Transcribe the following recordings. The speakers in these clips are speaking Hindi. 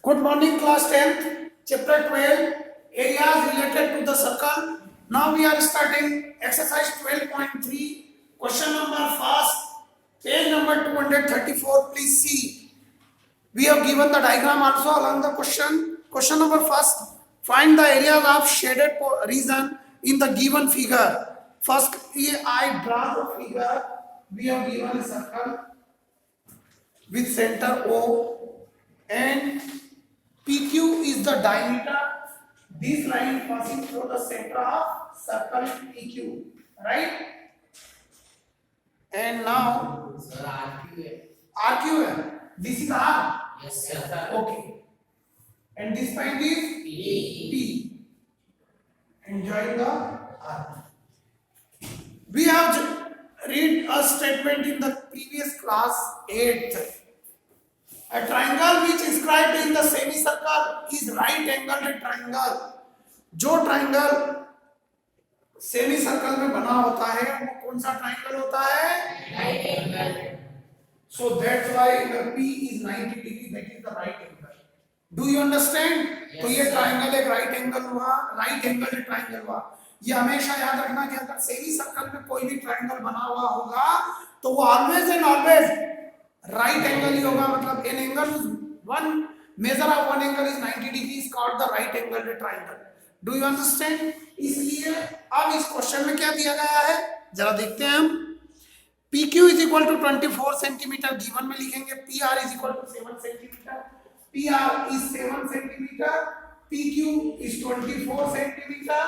Good morning, class 10th, chapter 12, areas related to the circle. Now we are starting exercise 12.3, question number first, page number 234. Please see. We have given the diagram also along the question. Question number first, find the areas of shaded region in the given figure. First, I draw the figure. We have given a circle with center O and PQ is the diameter. This line passing through the center of circle PQ, right? And now Sir, RQ. RQ. This is R. Yes, sir. Okay. And this point is P. P. Enjoying the R. We have read a statement in the previous class 8th. A triangle which is inscribed in the semicircle is right angled triangle. जो ट्राइंगल सेमीसर्कल में बना होता है वो कौन सा ट्राइंगल होता है? Right angle. So that's why the P is 90 degree. That is the right angle. Do you understand? Yes, तो ये sir. ट्राइंगल एक राइट एंगल हुआ, राइट एंगल ट्राइंगल हुआ. ये हमेशा याद रखना कि अगर सेमीसर्कल में कोई भी ट्राइंगल बना हुआ होगा तो वो always and always right angle ही होगा. मतलब an angle one measure of one angle is 90 degree is called the right angle triangle. Do you understand? इसलिए अब इस क्वेश्चन में क्या दिया गया है जरा देखते हैं हम. PQ is equal to 24 centimetre given में लिखेंगे. PR is equal to 7 centimetre. PR is 7 centimetre. PQ is 24 centimetre.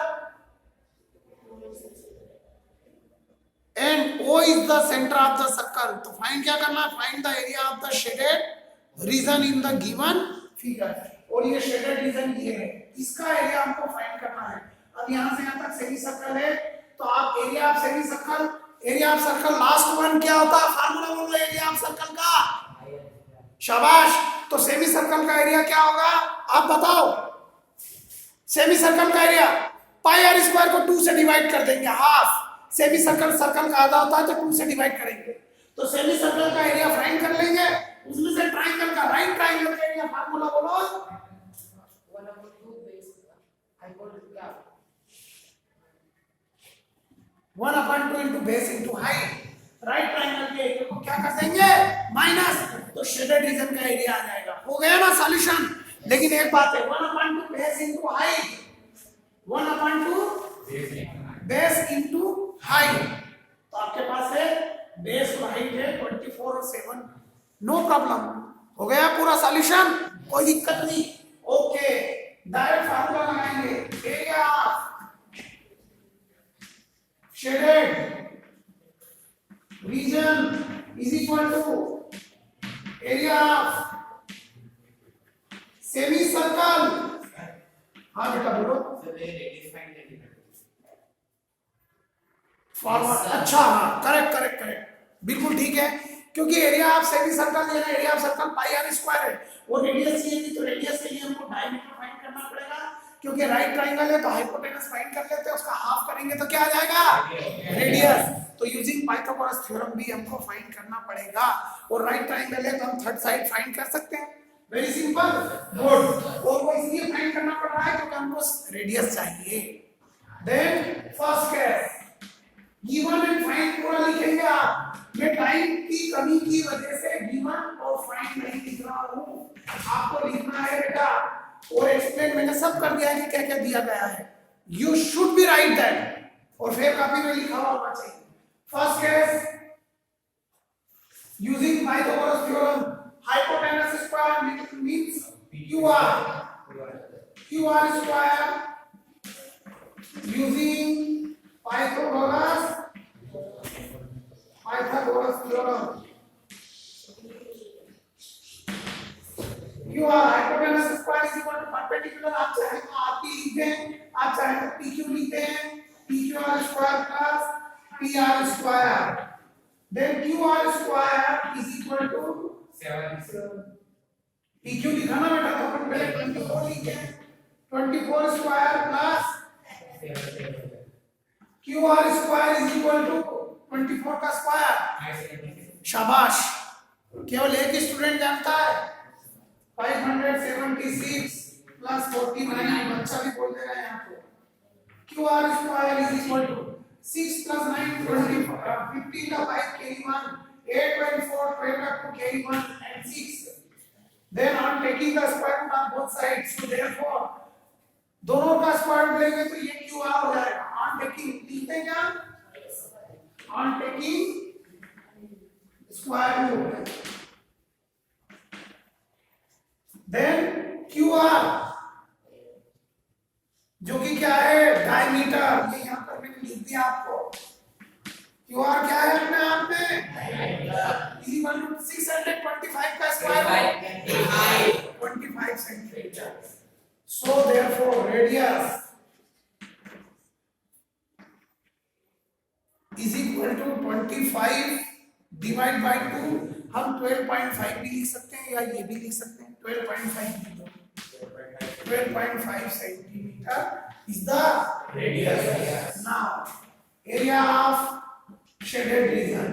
And O is the center of the circle. तो फाइंड क्या करना है? Find the area of the shaded region in the given figure. और ये शेडेड रीजन ये है, इसका एरिया हमको फाइंड करना है. अब यहाँ से यहाँ तक सेमी सर्कल है तो आप area of semi circle, area of circle last one क्या होता है? फार्मूला बोलो एरिया ऑफ सर्कल का. शाबाश. तो सेमी सर्कल का एरिया क्या होगा आप बताओ? सेमी सर्कल का एरिया पाई आर स्क्वायर को 2 से डिवाइड कर देंगे. हाफ सेमी सर्कल सर्कल का आधा होता है तो 2 से डिवाइड करेंगे. तो सेमी सर्कल का एरिया फाइंड कर लेंगे. उसमें से ट्राइंगल का राइट ट्राइंगल का एरिया फार्मूला बोलो. 1/2 into base into height. Right triangle के एरिया को क्या कर देंगे? माइनस. तो शेडेड रीजन का एरिया आ जाएगा. हो गया ना सॉल्यूशन? लेकिन एक बात है, 1/2 base into height. 1/2 base into height. तो आपके पास है बेस और हाइट है 24 और 7. No problem. हो गया पूरा सॉल्यूशन, कोई दिक्कत नहीं. ओके, डायरेक्ट फार्मूला लगाएंगे. Area shaded region is equal to area of semicircle. हाँ बेटा बोलो. फॉर्मूला अच्छा. हाँ करेक्ट करेक्ट करेक्ट, बिल्कुल ठीक है. क्योंकि एरिया ऑफ सेमी सर्कल लेना, area of circle pi are square है. और रेडियस चाहिए थी तो रेडियस के लिए हमको डायमीटर फाइंड करना पड़ेगा. क्योंकि राइट ट्राइंगल है तो हाइपोटेनस फाइंड कर लेते हैं, उसका हाफ करेंगे तो क्या आ जाएगा? रेडियस. तो यूजिंग पाइथागोरस थ्योरम भी हमको फाइंड करना पड़ेगा. और राइट ट्राइंगल है तो हम थर्ड साइड फाइंड कर सकते हैं. Very simple. गुड. और वो इसलिए फाइंड करना पड़ रहा है क्योंकि हमको रेडियस चाहिए. Then first case given and find पूरा लिखेंगे आप. मैं टाइम की कमी की वजह से गिवन और फाइंड नहीं लिख रहा हूं. आपको लिखना है बेटा. और एक्सप्लेन मैंने सब कर दिया है कि क्या क्या दिया गया है. You should be right that. और फिर कॉपी में लिखा हुआ होना चाहिए. First case using Pythagoras theorem, hypotenuse square means QR square using Pythagoras theorem. QR hypotenuse square is equal to perpendicular. आप चाहे तो आप भी लिखते हैं, आप चाहे तो PQ लिखते हैं. PQR square plus PR square. Then QR square is equal to 7. PQ लिखा ना बेटा तो अपन पहले 24 लिखे. 24 square plus QR square is equal to 24 का स्क्वायर. शाबाश. केवल एक स्टूडेंट जानता है. 570 26 प्लस 49, बच्चा भी बोल देगा यहाँ को। QR square is equal to 6 plus 9 20, 15 का 5 carry 1, 8 and 4 12 का 2 carry 1 and 6. Then I'm taking the square root on both sides, so therefore दोनों का स्क्वायर रूट लेंगे तो ये QR हो जाएगा। I'm taking, लिखते हैं क्या? I'm taking square root. Then QR जो कि क्या है डायमीटर, ये यहाँ पर मैंने लिख दिया आपको। QR क्या है अपने आप में इक्वल टू 625 का square 25 centimetre. So therefore radius is equal to 25 divide by 2। हम 12.5 भी लिख सकते हैं या ये भी लिख सकते हैं। 12.5 लिख दो। 12.5 centimeter is the radius. Now, area of shaded region.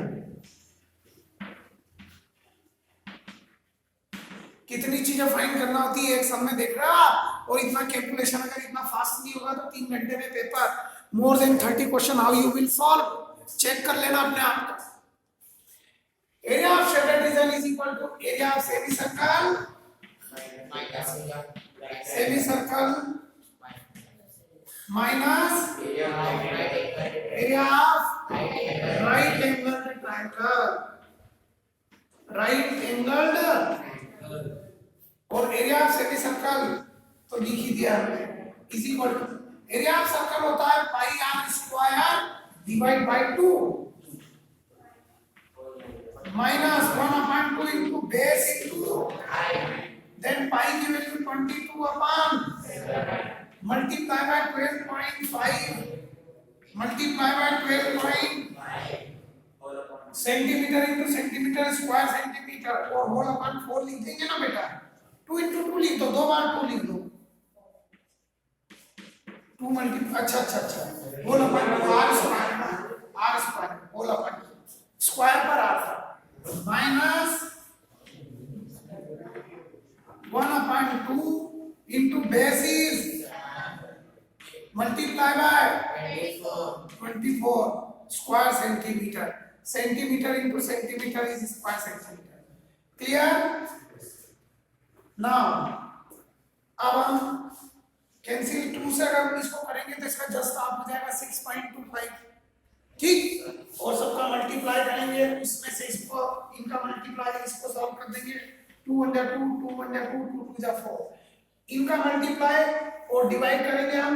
कितनी चीजें फाइंड करना होती है एक सम में, देख रहे हो आप। और इतना कैलकुलेशन अगर इतना फास्ट नहीं होगा तो 3 घंटे में paper, more than 30 question how you will solve, check कर लेना अपने आप को। Area of shaded region is equal to area of semicircle minus area of right angled triangle, right angled. और एरिया ऑफ सेमी सर्कल तो लिख ही दिया हमने, is equal to area of circle होता है pi are square divide by 2 minus 1/2 into base into then pi की value 22 upon multiply by 12.5 multiply by 12.5 centimetre into centimetre square centimetre और होल अपन 4 लिख देंगे ना बेटा। 2 into 2 लिख दो, 2 बार 2 लिख दो। 2 मल्टीप्लाई, अच्छा होल अपन r स्क्वायर होल अपन स्क्वायर पर r था minus 1/2 into basis multiply by 24 square centimeter. Centimeter into centimeter is square centimeter. Clear? Now अब हम कैंसिल 2 से अगर हम इसको करेंगे तो इसका जस्ट आप हो जाएगा 6.25, ठीक। और सबका मल्टीप्लाई करेंगे, इसमें से इसको इनका मल्टीप्लाई इसको सॉल्व कर देंगे। 2 × 2 2 × 2 2 2 × 4 इनका मल्टीप्लाई और डिवाइड करेंगे हम।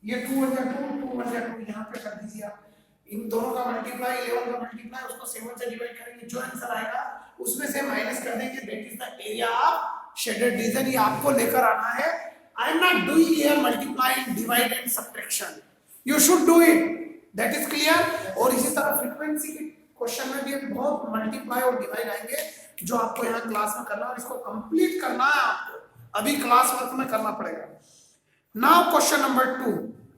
ये 2 × 2 2 × 2 यहाँ पे कर दीजिए आप। इन दोनों का मल्टीप्लाई 11 का मल्टीप्लाई उसको 7 से डिवाइड करेंगे, जो आंसर आएगा उसमें से माइनस कर देंगे। That is the area of shaded reason. ये आपको लेकर आना है। I am not doing here multiply, divide and subtraction, you should do it, that is clear. और इसी तरह फ्रीक्वेंसी के क्वेश्चन में भी बहुत मल्टीप्लाई और डिवाइड आएंगे जो आपको यहाँ क्लास में करना है और इसको कंप्लीट करना है आपको, अभी क्लास वर्क में करना पड़ेगा। Now question number 2।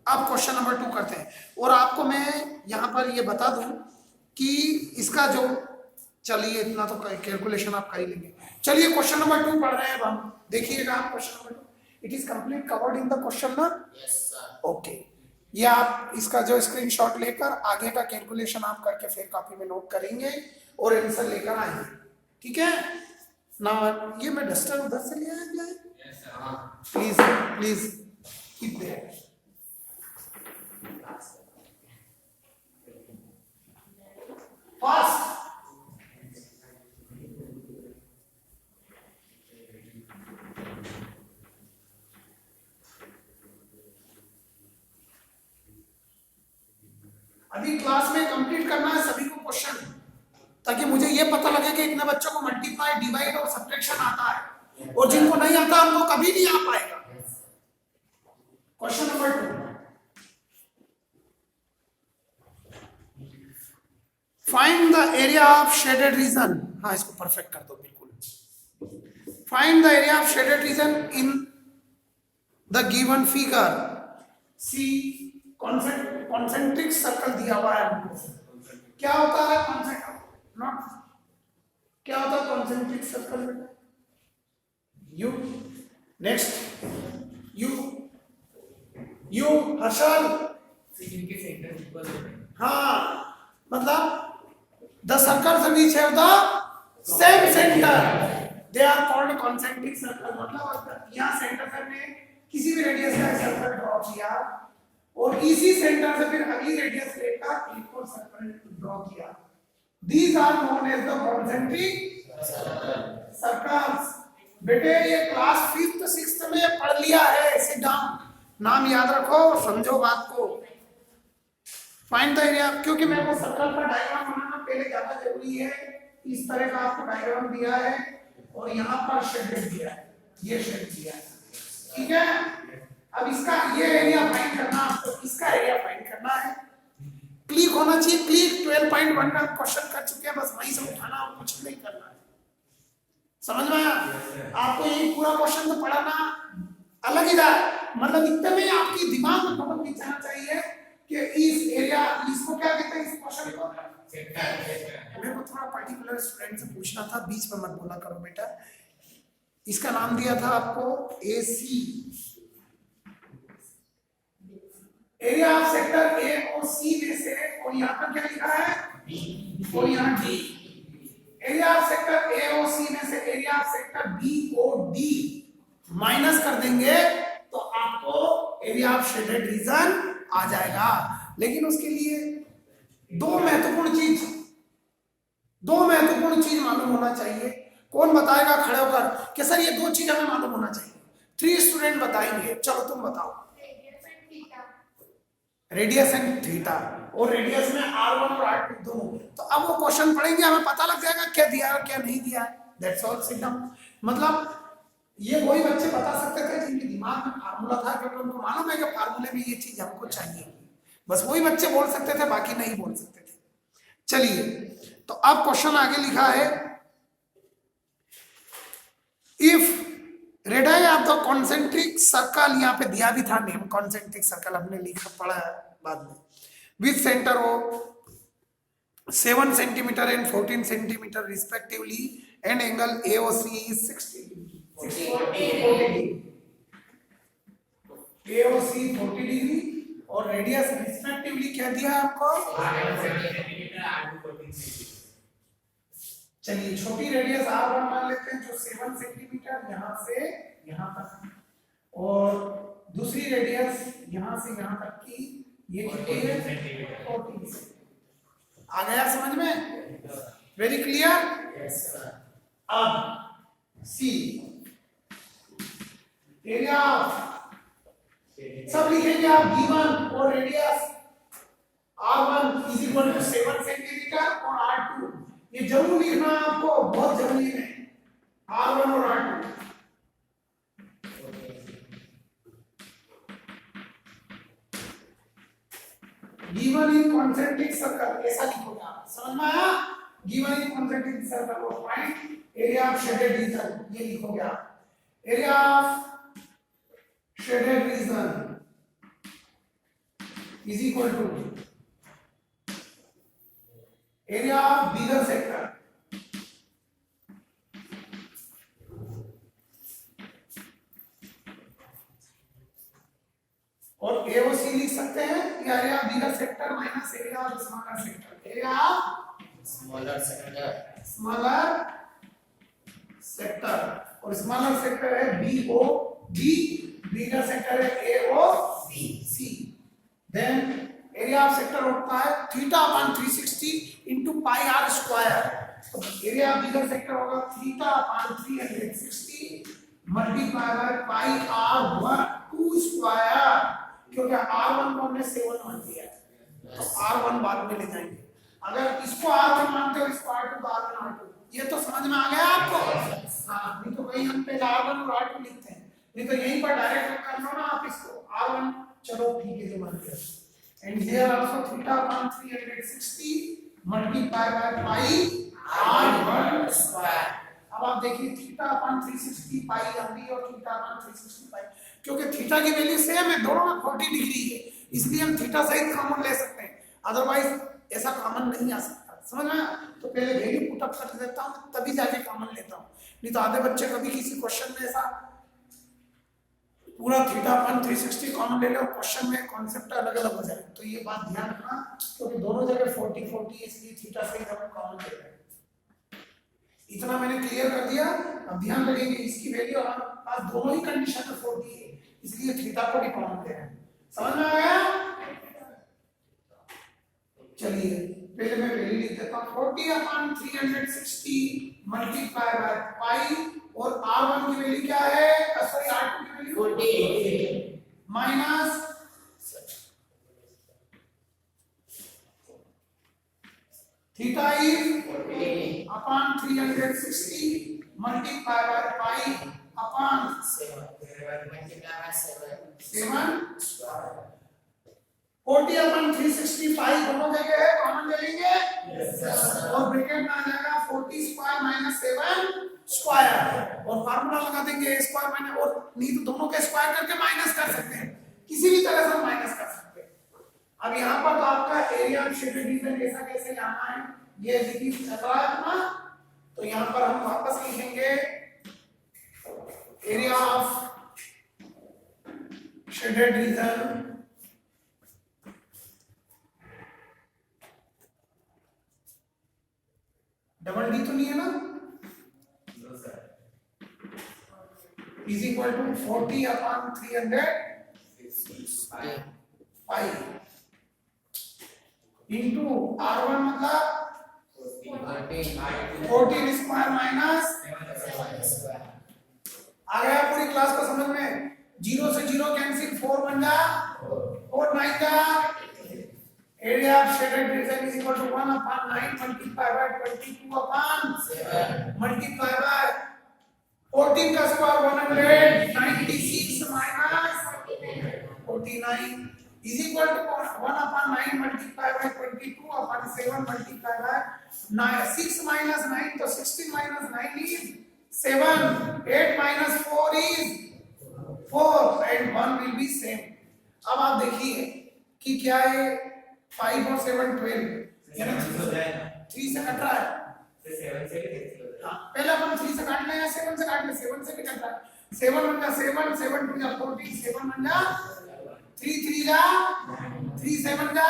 अब क्वेश्चन नंबर 2 करते हैं। और आपको मैं यहाँ पर ये बता दूं कि इसका जो, चलिए इतना तो कैलकुलेशन आप कर ही लेंगे। चलिए क्वेश्चन नंबर 2 पढ़ रहे हैं अब हम। देखिएगा आप question number 2, it is complete covered in the question ना। Yes sir. ओके, ये आप इसका जो स्क्रीनशॉट लेकर आगे का कैलकुलेशन आप करके फिर कॉपी में नोट करेंगे और आंसर लेकर आएंगे, ठीक है ना। ये मैं डस्टर उधर से ले आया क्या है? Yes sir. Please please keep their. Fast अभी क्लास में कंप्लीट करना है सभी को क्वेश्चन, ताकि मुझे ये पता लगे कि इतने बच्चों को मल्टीप्लाई, डिवाइड और सब्ट्रैक्शन आता है, और जिनको नहीं आता उनको कभी नहीं आ पाएगा। Question number 2, find the area of shaded region. हाँ, इसको परफेक्ट कर दो बिल्कुल। Find the area of shaded region in the given figure. See concentric circle दिया हुआ है हमको। क्या होता है कॉन्सेंट्रिक, नॉट क्या होता है concentric circle? You next you Harshal. इनके सेंटर इक्वल होते हैं। हाँ मतलब द सर्कल्स बीच है the same centre they are called concentric circle. मतलब यहाँ सेंटर से हमने किसी भी रेडियस का सर्कल ड्रॉ किया और इसी सेंटर से फिर अगली रेडियस लेकर एक और सर्कल ड्रॉ किया। These are known as the concentric circles. बेटे ये क्लास 5th 6th में पढ़ लिया है। सिट डाउन, नाम याद रखो, समझो बात को। फाइंड द एरिया, क्योंकि मेरे को सर्कल का डायग्राम बनाना पहले ज्यादा जरूरी है। इस तरह का आपको डायग्राम दिया है और यहाँ पर शेडेड दिया है, ये शेड दिया है, ठीक है। अब इसका ये एरिया फाइंड करना, आपको इसका एरिया फाइंड करना है। क्लिक होना चाहिए, क्लिक 12.1 में आप क्वेश्चन कर चुके हैं, बस वहीं से उठाना और कुछ नहीं करना है। समझ में आया? आपको ये पूरा क्वेश्चन तो पढ़ाना अलग ही था, मतलब इतने में आपकी दिमाग में फोटो खींचना चाहिए कि इस एरिया, इसको क्या कहते हैं इस क्वेश्चन को? मेरे को थोड़ा पर्टिकुलर स्टूडेंट से पूछना था, बीच में मत बोला करो बेटा। इसका नाम दिया था आपको AC, area of sector A और सी में से, और यहाँ पर क्या लिखा है और यहाँ D. Area of sector A और सी में से एरिया ऑफ सेक्टर बी और डी माइनस कर देंगे तो आपको एरिया ऑफ शेडेड रीजन आ जाएगा। लेकिन उसके लिए दो महत्वपूर्ण चीज मालूम होना चाहिए। कौन बताएगा खड़े होकर कि सर ये दो चीज हमें मालूम होना चाहिए? 3 स्टूडेंट बताएंगे, चलो तुम बताओ। रेडियस एंड थीटा, और रेडियस में r1 और r2 दोनों। तो अब वो क्वेश्चन पढ़ेंगे, हमें पता लग जाएगा क्या दिया है क्या नहीं दिया है। That's all, sit down. मतलब ये वही बच्चे बता सकते थे जिनके दिमाग में फार्मूला था, क्योंकि उनको मालूम है कि फार्मूले में ये चीज हमको चाहिए। बस वही बच्चे बोल सकते थे, बाकी नहीं बोल सकते थे। चलिए, तो अब क्वेश्चन आगे लिखा है, if radius of the concentric circle, यहाँ पे दिया भी था नेम, कॉन्सेंट्रिक सर्कल हमने लिखा पढ़ा है बाद में, with centre of 7 centimetre and 14 centimetre respectively, and angle AOC is 40 degree, AOC 40 degree, और रेडियस रिस्पेक्टिवली क्या दिया है आपको? चलिए छोटी रेडियस R1 मान लेते हैं जो 7 सेंटीमीटर यहाँ से यहाँ तक, और दूसरी रेडियस यहाँ से यहाँ तक की ये कितनी है? 40। आ गया समझ में? Very clear? अब सी एरिया, सब लिखेंगे आप, गिवन और radius R1 is equal to 7 centimetre और R2, ये जरूर लिखना है आपको, बहुत जरूरी है, R1 और R2। Given in concentric circle, ऐसा लिखोगे आप, समझ में आया? गिवन इन कॉन्सेंट्रिक सर्कल और find area of shaded reason, ये लिखोगे आप। Area of shaded reason is equal to area of bigger sector, और AOC लिख सकते हैं या area of bigger sector minus area of smaller sector. Area of smaller sector, और स्मॉलर सेक्टर है BOD, बिगर सेक्टर है AOC। Then area of sector होता है theta upon 360 into pi are square. Area of bigger sector होगा theta upon 360 multiply by pi R12 square, क्योंकि R1 को हमने 7 मान लिया है, तो R1 बाद में ले जाएंगे। अगर इसको R1 मानते हो, इसको R2 तो R1 R2, ये तो समझ में आ गया आपको? हाँ, नहीं तो कहीं हम पहले R1 और R2 लिखते हैं, नहीं तो यहीं पर डायरेक्ट कर लो ना आप इसको R1, चलो ठीक है, जो मान लिया। And here also theta upon 360 multiply by pi R1 square. अब आप देखिए थीटा अपॉन 360 पाई लंबी और थीटा अपॉन 360 पाई, क्योंकि थीटा की वैल्यू सेम है, दोनों में 40 डिग्री है, इसलिए हम थीटा सहित कॉमन ले सकते हैं, अदरवाइज ऐसा कॉमन नहीं आ सकता। समझ में? तो पहले वैल्यू पुट अप कर देता हूं, तभी जाके कॉमन लेता हूं, नहीं तो आधे बच्चे कभी किसी क्वेश्चन में ऐसा पूरा थीटा अपन 360 कॉमन ले लो, क्वेश्चन में कॉन्सेप्ट अलग अलग हो जाए, तो ये बात ध्यान रखना क्योंकि दोनों जगह 40 40 इसलिए थीटा से अपन कॉमन ले रहे हैं। इतना मैंने क्लियर कर दिया। अब ध्यान रखेंगे इसकी वैल्यू हमारे पास दोनों ही कंडीशन में 40 है, इसलिए थीटा को भी कॉमन ले रहे हैं। समझ में आ गया? चलिए पहले मैं वैल्यू लिख देता हूं 40/360 मल्टीप्लाई बाय पाई, और r1 की वैल्यू क्या है, सॉरी r2 की value 40 minus theta is 40/360 multiply by pi upon 7 40/365 दोनों जगह है, कॉमन ले लेंगे और ब्रैकेट में आ जाएगा 40 स्क्वायर माइनस 7 स्क्वायर, और फार्मूला लगा देंगे स्क्वायर माइनस, और नहीं तो दोनों के स्क्वायर करके माइनस कर सकते हैं, किसी भी तरह से माइनस कर सकते हैं। अब यहाँ पर तो आपका एरिया ऑफ शेडेड रीजन कैसा कैसे जाना है, ये लिखी चला है अपना, तो यहाँ पर हम वापस लिखेंगे area of shaded region double D तो नहीं है ना, is equal to 40/300 pi into r1 मतलब 14 स्क्वायर माइनस आ गया पूरी क्लास को समझ में, 0 से 0 कैंसिल, 4 बन जा 4 9 जा, area of shaded region is equal to 1/9 multiply by 22/7 multiply by 14 का square 196 minus 49 is equal to 1/9 multiplied by 22/7 multiplied by 9, 6 minus 9 तो 16 minus 9 is 7, 8 minus 4 is 4 and 1 will be same। अब आप देखिए कि क्या है 5 और 7 12 यानी 3 से कट रहा है, पहले अपन 3 से काट ले या 7 से काट ले, 7 से भी कट रहा है, 7 बन जा 7 7 2 जा 14 7 बन जा 3 3 जा 3 7 जा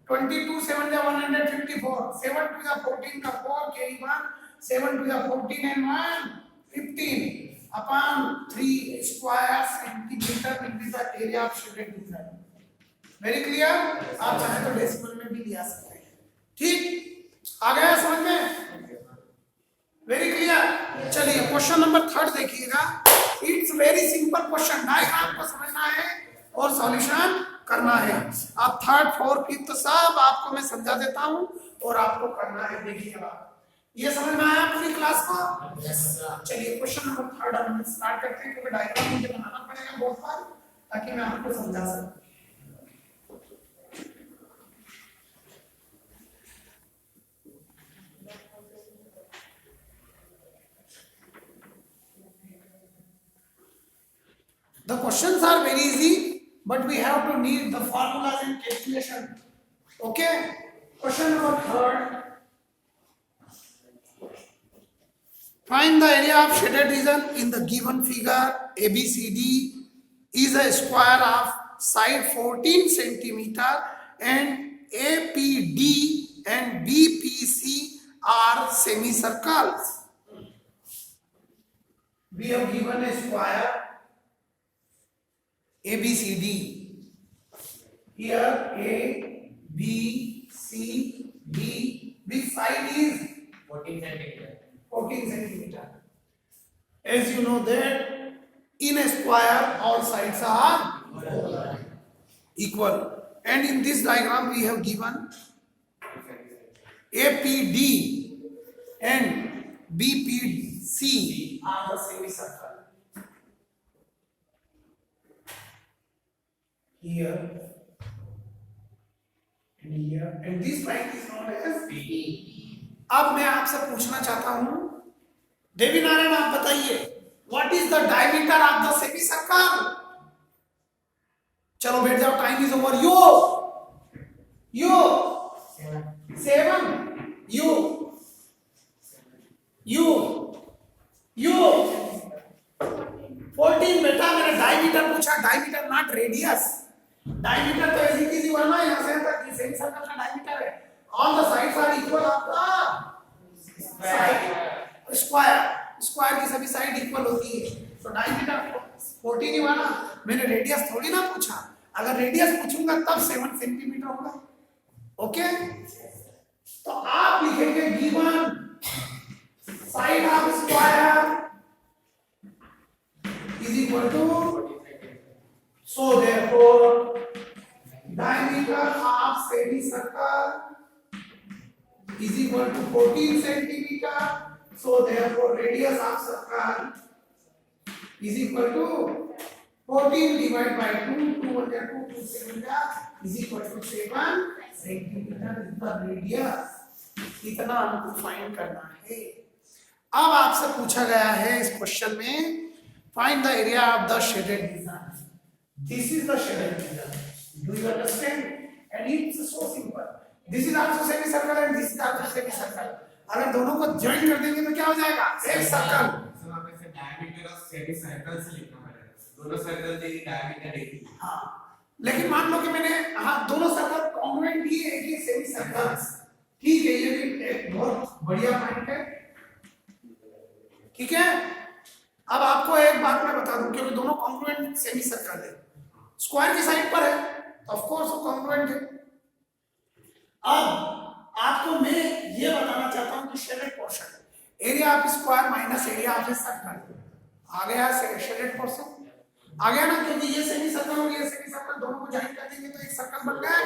22 7 जा 154 7 2 जा 14 का 4 carry 1 7 2 जा 14 and 1 15 upon 3 square centimeter will be the area of shaded region। Very clear? आप चाहे तो डेसिमल में भी लिया सकते हैं, ठीक आ गया समझ में? Very clear. चलिए क्वेश्चन नंबर 3 देखिएगा, it's very simple question, diagram को समझना है और सॉल्यूशन करना है। अब 3rd 4th 5th सब आपको मैं समझा देता हूं और आपको करना है। देखिएगा ये समझ में आया पूरी क्लास को? चलिए क्वेश्चन नंबर 3 हम स्टार्ट करते हैं, क्योंकि डायग्राम मुझे बनाना पड़ेगा बहुत बार ताकि मैं आपको समझा सकूं। The questions are very easy, but we have to need the formulas and calculation. Okay? Question number 3rd. Find the area of shaded region in the given figure. ABCD is a square of side 14 centimeter and APD and BPC are semicircles. We have given a square ABCD. Here A, B, C, D. Which side is 14 centimeter. 14 centimeter. As you know that in a square all sides are equal. And in this diagram we have given APD and BPC are the semicircle. Here and here, and this line is known as BD. अब मैं आपसे पूछना चाहता हूं, देवी नारायण आप बताइए, what is the diameter of the semi circle? चलो बैठ जाओ, time is over. You 7 you 14 बेटा मैंने डायमीटर पूछा, डायमीटर नॉट रेडियस। डायमीटर तो ऐसी किसी हुआ ना, यहाँ से तक सेमी सर्कल का डायमीटर है। On the sides are equal of the square की सभी साइड इक्वल होती है, तो डायमीटर 14 ही हुआ ना। मैंने रेडियस थोड़ी ना पूछा, अगर रेडियस पूछूंगा तब 7 सेंटीमीटर होगा। ओके, तो आप लिखेंगे given side of square is equal to, so therefore diameter of semicircle is equal to 14 centimeter, so therefore radius of circle is equal to 14 divided by 2, 2 1 2 2 7 is equal to 7 centimeter is the radius। इतना हमको फाइंड करना है। अब आपसे पूछा गया है इस क्वेश्चन में, find the area of the shaded region। This is the shaded region, do you understand? And it's so simple, this is also semicircle and this is also semicircle। अगर दोनों को ज्वाइन कर देंगे तो क्या हो जाएगा, एक सर्कल। वहां पे से डायमीटर ऑफ सेमी सर्कल से लिखना पड़ेगा, दोनों सर्कल के डायमीटर एक ही। हाँ, लेकिन मान लो कि मैंने दोनों सर्कल कॉन्ग्रुएंट ही है कि सेमी सर्कल्स, ठीक है, ये भी एक बहुत बढ़िया पॉइंट है। ठीक है, अब आपको एक बात मैं बता दूं, क्योंकि दोनों कॉन्ग्रुएंट सेमी सर्कल है, स्क्वायर की साइड पर है तो ऑफ कोर्स वो कॉन्ग्रुएंट है। अब आपको मैं ये बताना चाहता हूं कि shaded portion, area of square minus area of circle, आ गया शेडेड पोर्शन, आ गया ना, क्योंकि ये सेमी सर्कल और ये सेमी सर्कल दोनों को ज्वाइन कर देंगे तो एक सर्कल बन गया।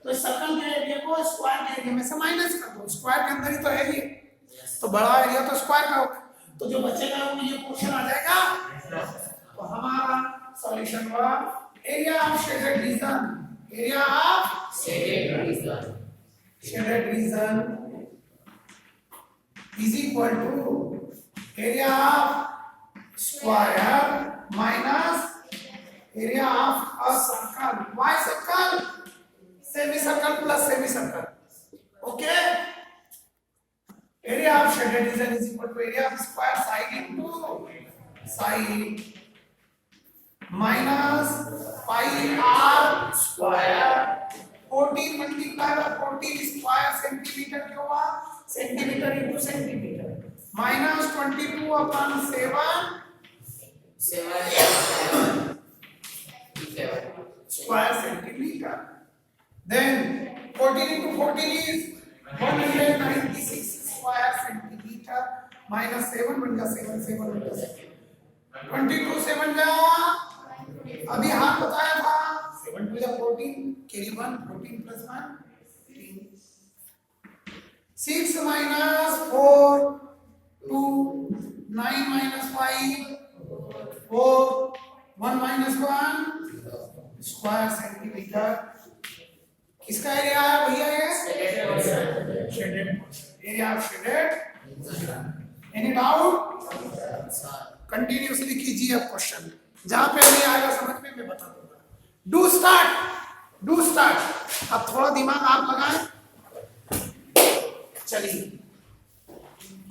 तो इस सर्कल के एरिया को स्क्वायर के एरिया में से माइनस कर दो, स्क्वायर के अंदर ही तो है ये, तो बड़ा एरिया तो स्क्वायर का होगा, तो जो बचेगा वो ये पोर्शन आ जाएगा। तो हमारा सॉल्यूशन हुआ area of shaded region, area of shaded region is equal to area of square minus area of a circle, वाई circle, semicircle plus semicircle. Okay, area of shaded region is equal to area of square side into side minus pi r square, 14 multiplied by 14 square centimeter क्या हुआ, centimetre into centimetre, minus 22 upon 7 square centimeter, then 14 into 14 is 196 square centimeter minus 7 बन गया 7 7 बन गया 22 से बन गया, अभी हाथ बताया था 7 to the 14 carry 1 14 plus 1 6 minus 4 2 9 minus 5 4 1 minus 1 square centimeter। किसका एरिया है भैया, ये shaded area of shaded. Any doubt, continuously कीजिए अब क्वेश्चन, जहां पे नहीं आएगा समझ में मैं बता दूंगा। Do start. अब थोड़ा दिमाग आप लगाएं, चलिए।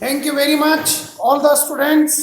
Thank you very much all the students.